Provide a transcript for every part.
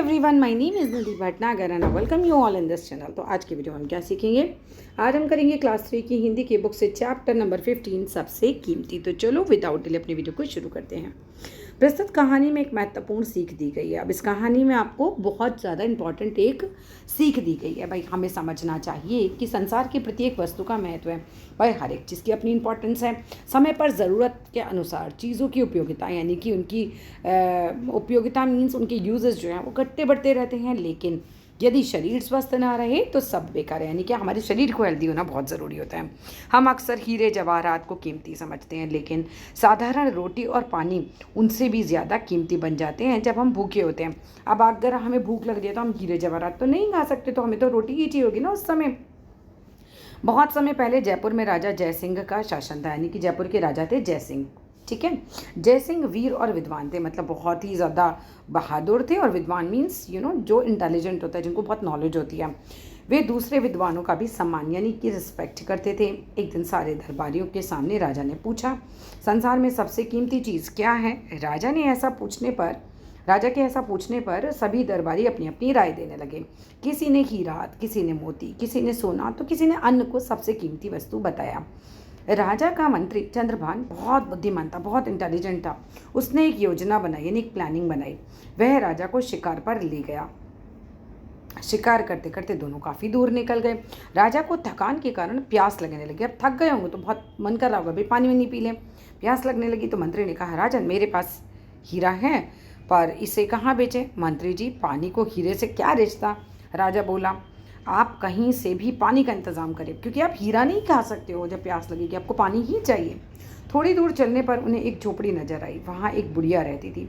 Everyone, my name is Nidhi Bhatnagar and I welcome you all in this channel. तो आज की video में हम क्या सीखेंगे? आज हम करेंगे क्लास 3 की हिंदी की बुक से चैप्टर नंबर 15 सबसे कीमती। तो चलो विदाउट डिले अपनी वीडियो को शुरू करते हैं। प्रस्तुत कहानी में एक महत्वपूर्ण सीख दी गई है। अब इस कहानी में आपको बहुत ज़्यादा इंपॉर्टेंट एक सीख दी गई है। भाई हमें समझना चाहिए कि संसार की प्रत्येक वस्तु का महत्व है। भाई हर एक चीज़ की अपनी इंपॉर्टेंस है। समय पर ज़रूरत के अनुसार चीज़ों की उपयोगिता यानी कि उनकी उपयोगिता मीन्स उनके यूजेस जो हैं वो घटते बढ़ते रहते हैं। लेकिन यदि शरीर स्वस्थ ना रहे तो सब बेकार है। यानी कि हमारे शरीर को हेल्दी होना बहुत ज़रूरी होता है। हम अक्सर हीरे जवाहरात को कीमती समझते हैं, लेकिन साधारण रोटी और पानी उनसे भी ज़्यादा कीमती बन जाते हैं जब हम भूखे होते हैं। अब अगर हमें भूख लग रही है तो हम हीरे जवाहरात तो नहीं खा सकते, तो हमें तो रोटी ही चाहिए होगी ना उस समय। बहुत समय पहले जयपुर में राजा जयसिंह का शासन था। यानी कि जयपुर के राजा थे जयसिंह। ठीक है, जयसिंह वीर और विद्वान थे, मतलब बहुत ही ज़्यादा बहादुर थे। और विद्वान मीन्स जो इंटेलिजेंट होता है, जिनको बहुत नॉलेज होती है। वे दूसरे विद्वानों का भी सम्मान यानी कि रिस्पेक्ट करते थे। एक दिन सारे दरबारियों के सामने राजा ने पूछा, संसार में सबसे कीमती चीज़ क्या है? राजा के ऐसा पूछने पर सभी दरबारी अपनी अपनी राय देने लगे। किसी ने हीरा, किसी ने मोती, किसी ने सोना, तो किसी ने अन्न को सबसे कीमती वस्तु बताया। राजा का मंत्री चंद्रभान बहुत बुद्धिमान था, बहुत इंटेलिजेंट था। उसने एक योजना बनाई यानी एक प्लानिंग बनाई। वह राजा को शिकार पर ले गया। शिकार करते करते दोनों काफ़ी दूर निकल गए। राजा को थकान के कारण प्यास लगने लगी। अब थक गए होंगे तो बहुत मन कर रहा होगा भाई पानी वानी पी लें। प्यास लगने लगी तो मंत्री ने कहा, राजन मेरे पास हीरा है, पर इसे कहाँ बेचें? मंत्री जी, पानी को हीरे से क्या रिश्ता? राजा बोला, आप कहीं से भी पानी का इंतज़ाम करें, क्योंकि आप हीरा नहीं खा सकते हो। जब प्यास लगेगी आपको पानी ही चाहिए। थोड़ी दूर चलने पर उन्हें एक झोपड़ी नजर आई। वहाँ एक बुढ़िया रहती थी।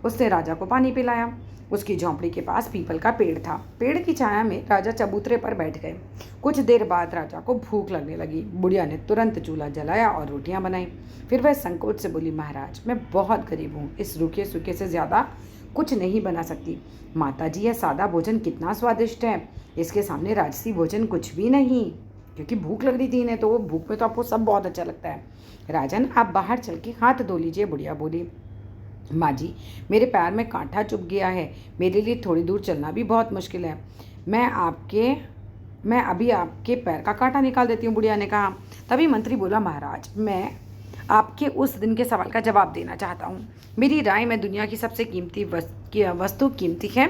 उसने राजा को पानी पिलाया। उसकी झोंपड़ी के पास पीपल का पेड़ था। पेड़ की छाया में राजा चबूतरे पर बैठ गए। कुछ देर बाद राजा को भूख लगने लगी। बुढ़िया ने तुरंत चूल्हा जलाया और रोटियां बनाई। फिर वह संकोच से बोली, महाराज मैं बहुत गरीब हूँ, इस रूखे सूखे से ज़्यादा कुछ नहीं बना सकती। माता जी, यह सादा भोजन कितना स्वादिष्ट है, इसके सामने राजसी भोजन कुछ भी नहीं। क्योंकि भूख लग रही थी इन्हें, तो वो भूख में तो आपको सब बहुत अच्छा लगता है। राजन आप बाहर चल के हाथ धो लीजिए। बुढ़िया बोली, माँ जी मेरे पैर में कांटा चुभ गया है, मेरे लिए थोड़ी दूर चलना भी बहुत मुश्किल है। मैं अभी आपके पैर का कांटा निकाल देती हूँ, बुढ़िया ने कहा। तभी मंत्री बोला, महाराज मैं आपके उस दिन के सवाल का जवाब देना चाहता हूँ। मेरी राय में दुनिया की सबसे कीमती वस्तु कीमती है।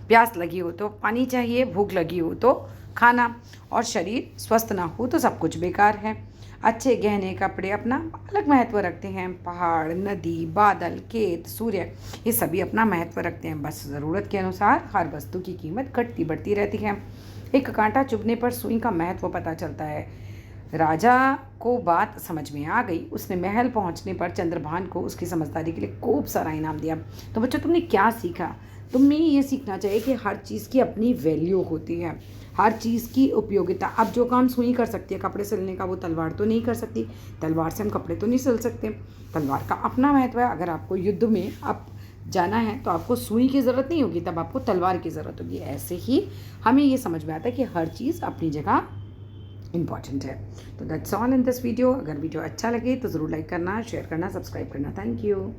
प्यास लगी हो तो पानी चाहिए, भूख लगी हो तो खाना, और शरीर स्वस्थ ना हो तो सब कुछ बेकार है। अच्छे गहने कपड़े अपना अलग महत्व रखते हैं। पहाड़, नदी, बादल, खेत, सूर्य, ये सभी अपना महत्व रखते हैं। बस ज़रूरत के अनुसार हर वस्तु की कीमत घटती बढ़ती रहती है। एक कांटा चुभने पर सुई का महत्व पता चलता है। राजा को बात समझ में आ गई। उसने महल पहुंचने पर चंद्रभान को उसकी समझदारी के लिए खूब सारा इनाम दिया। तो बच्चों, तुमने क्या सीखा? तुम्हें ये सीखना चाहिए कि हर चीज़ की अपनी वैल्यू होती है, हर चीज़ की उपयोगिता। अब जो काम सुई कर सकती है कपड़े सिलने का, वो तलवार तो नहीं कर सकती। तलवार से हम कपड़े तो नहीं सिल सकते। तलवार का अपना महत्व है। अगर आपको युद्ध में अब जाना है तो आपको सुई की ज़रूरत नहीं होगी, तब आपको तलवार की ज़रूरत होगी। ऐसे ही हमें ये समझ में आता है कि हर चीज़ अपनी जगह इम्पॉर्टेंट है। तो that's all in this video. अगर वीडियो अच्छा लगे तो ज़रूर लाइक करना, शेयर करना, सब्सक्राइब करना। Thank you.